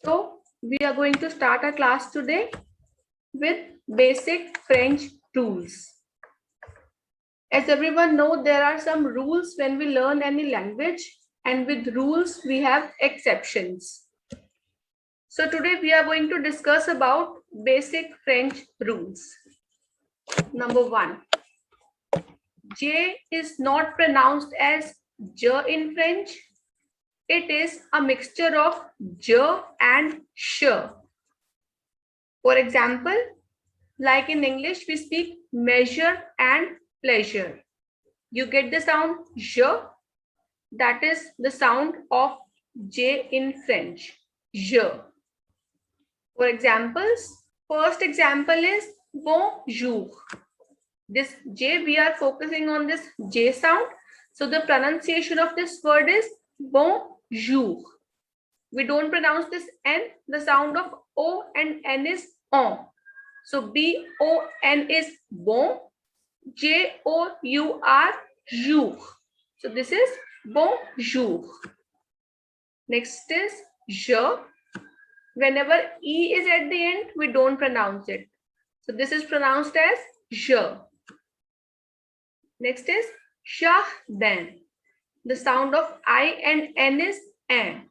So we are going to start our class today with basic French rules. As everyone knows, there are some rules when we learn any language, and with rules we have exceptions. So today we are going to discuss about basic French rules. Number 1. J is not pronounced as J in French. It is a mixture of J and Sh. For example, like in English, we speak measure and pleasure. You get the sound J, that is the sound of J in French, J. For examples, first example is bonjour. This J, we are focusing on this J sound. So the pronunciation of this word is bonjour. We don't pronounce this N. The sound of O and N is on. So B-O-N is bon. J-O-U-R, jour. So this is bonjour. Next is je. Whenever E is at the end, we don't pronounce it. So this is pronounced as je. Next is jardin. The sound of I and N is N.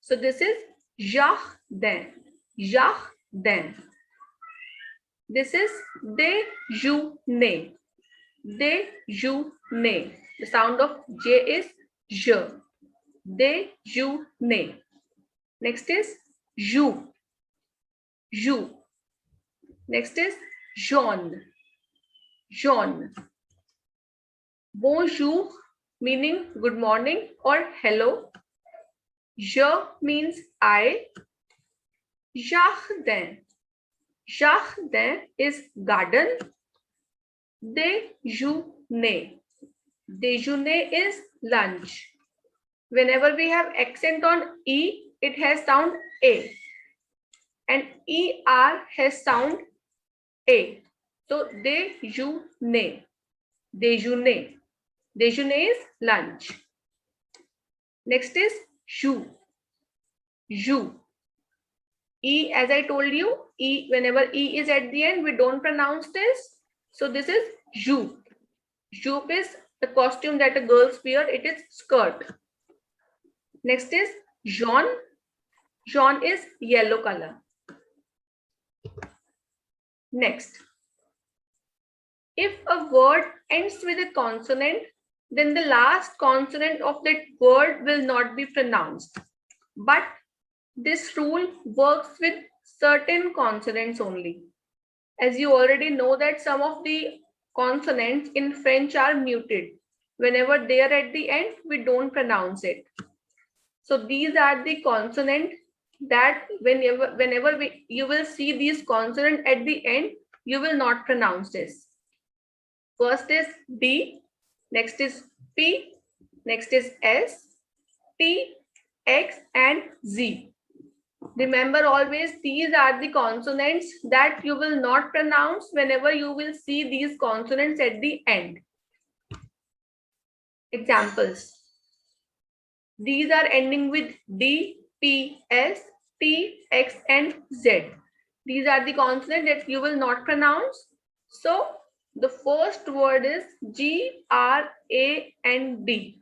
So this is jardin. Jardin. This is déjeuner. Déjeuner. The sound of J is J. Déjeuner. Next is joue. Joue. Next is jaune. Jaune. Bonjour meaning good morning or hello. Je means I. Jardin. Jardin is garden. Déjeuner. Déjeuner is lunch. Whenever we have accent on E, it has sound A. And ER has sound A. So déjeuner. Déjeuner. Déjeuner is lunch. Next is joue. Joue. E, as I told you, E, whenever E is at the end, we don't pronounce this. So this is joue. Joue is the costume that a girls wear. It is skirt. Next is jaune. Jaune is yellow color. Next. If a word ends with a consonant, then the last consonant of that word will not be pronounced. But this rule works with certain consonants only. As you already know that some of the consonants in French are muted. Whenever they are at the end, we don't pronounce it. So these are the consonants that whenever you will see these consonants at the end, you will not pronounce this. First is D, next is P, next is S, T, X, and Z. Remember always these are the consonants that you will not pronounce whenever you will see these consonants at the end. Examples. These are ending with D, P, S, T, X, and Z. These are the consonants that you will not pronounce. So the first word is G, R, A, and D.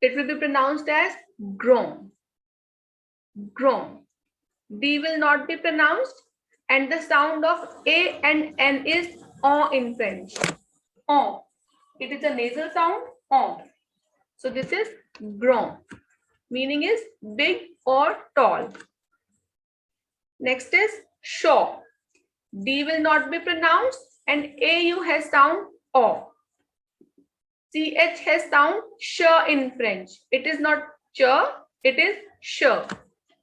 It will be pronounced as grand. Grand. D will not be pronounced, and the sound of A and N is on in French. On. It is a nasal sound. On. So this is grand. Meaning is big or tall. Next is shaw. D will not be pronounced, and AU has sound O. CH has sound sh in French. It is not ch, it is sh.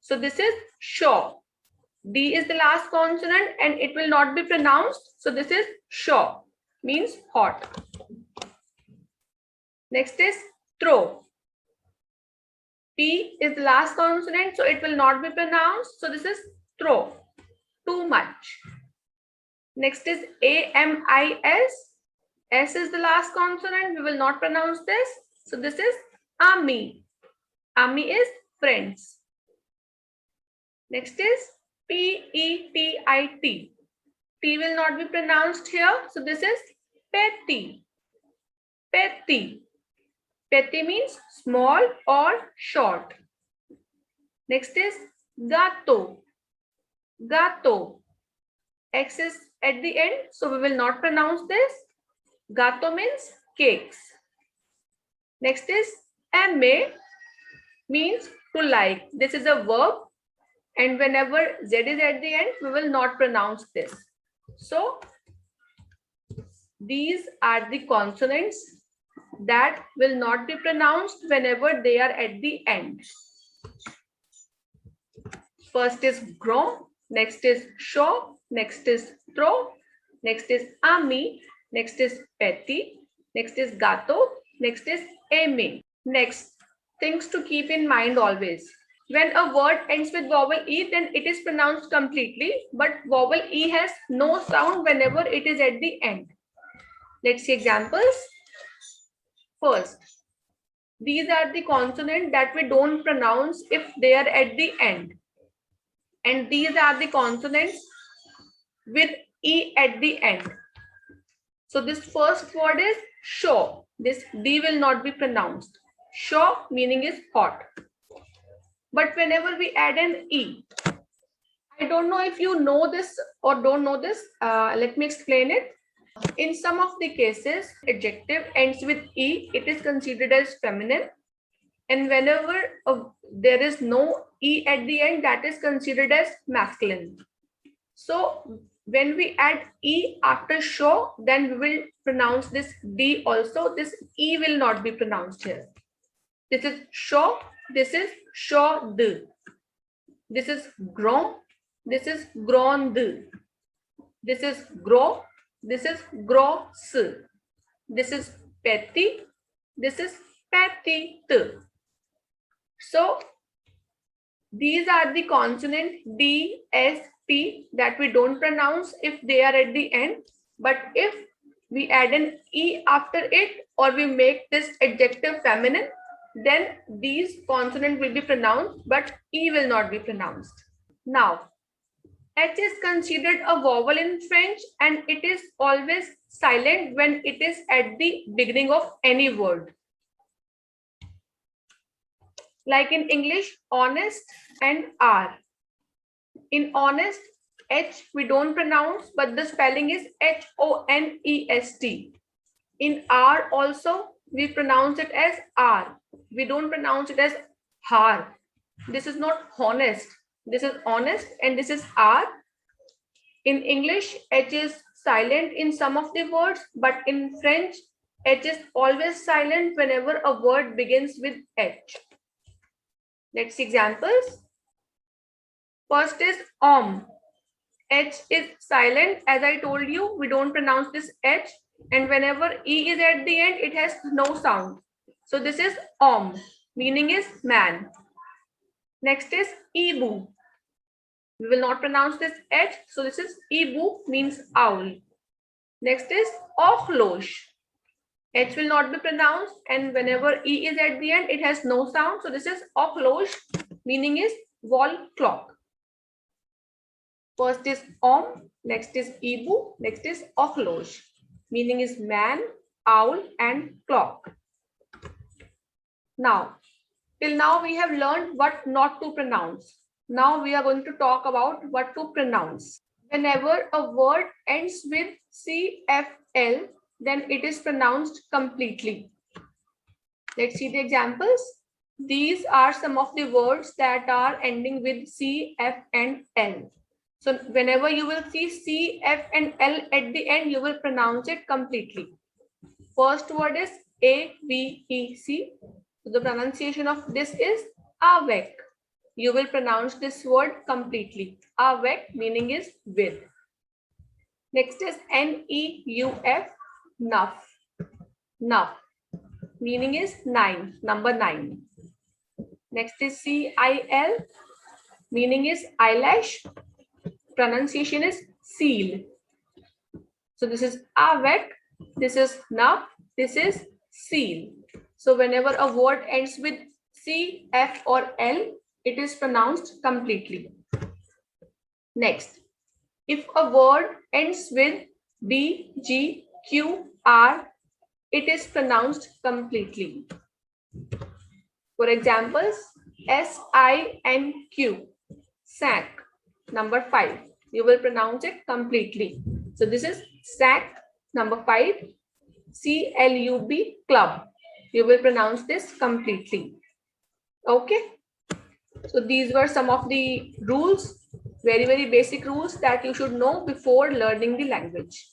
So this is shaw. D is the last consonant and it will not be pronounced. So this is shaw, means hot. Next is throw. T is the last consonant, so it will not be pronounced. So this is throw, too much. Next is AMIS. S is the last consonant. We will not pronounce this. So this is ami. Ami is friends. Next is P-E-T-I-T. T will not be pronounced here. So this is petty. Petty. Petty means small or short. Next is gato. Gato. X is at the end, so we will not pronounce this. Gato means cakes. Next is ame, means to like. This is a verb, and whenever Z is at the end, we will not pronounce this. So these are the consonants that will not be pronounced whenever they are at the end. First is gro, next is sho, next is tro, next is ami, next is petty, next is gato, next is ame. Next, things to keep in mind always. When a word ends with vowel E, then it is pronounced completely, but vowel E has no sound whenever it is at the end. Let's see examples. First, these are the consonants that we don't pronounce if they are at the end. And these are the consonants with E at the end. So this first word is sho. This D will not be pronounced. Sho meaning is hot. But whenever we add an E, I don't know if you know this or don't know this. Let me explain it. In some of the cases, adjective ends with E, it is considered as feminine. And whenever there is no E at the end, that is considered as masculine. So when we add E after show, then we will pronounce this D also. This E will not be pronounced here. This is show, this is show D. This is grown, this is grown D. This is grow, this is gross. This is petty, this is petite. So these are the consonant D, S, T that we don't pronounce if they are at the end. But if we add an E after it or we make this adjective feminine, then these consonants will be pronounced, but E will not be pronounced. Now, H is considered a vowel in French and it is always silent when it is at the beginning of any word. Like in English, honest and R. In honest, H we don't pronounce, but the spelling is Honest. In R also, we pronounce it as R. We don't pronounce it as har. This is not honest. This is honest and this is R. In English, H is silent in some of the words, but in French, H is always silent whenever a word begins with H. Let's see examples. First is om. H is silent. As I told you, we don't pronounce this H. And whenever E is at the end, it has no sound. So this is om, meaning is man. Next is ibu. We will not pronounce this H. So this is ibu, means owl. Next is ochlosh. H will not be pronounced. And whenever E is at the end, it has no sound. So this is ochlosh, meaning is wall clock. First is om, next is ibu, next is ochlosh, meaning is man, owl, and clock. Now, till now we have learned what not to pronounce. Now we are going to talk about what to pronounce. Whenever a word ends with CFL, then it is pronounced completely. Let's see the examples. These are some of the words that are ending with C, F, and L. So whenever you will see C, F, and L at the end, you will pronounce it completely. First word is A-V-E-C. So the pronunciation of this is avec. You will pronounce this word completely. Avec meaning is with. Next is N-E-U-F, nuff. Nuff meaning is 9, number 9. Next is C-I-L, meaning is eyelash. Pronunciation is seal. So this is avec, this is nuff, this is seal. So whenever a word ends with C, F, or L, it is pronounced completely. Next, if a word ends with B, G, Q, R, it is pronounced completely. For examples, SINQ, sack. Number 5, you will pronounce it completely. So this is sack. Number 5, CLUB, club. You will pronounce this completely. Okay. So these were some of the rules, very basic rules that you should know before learning the language.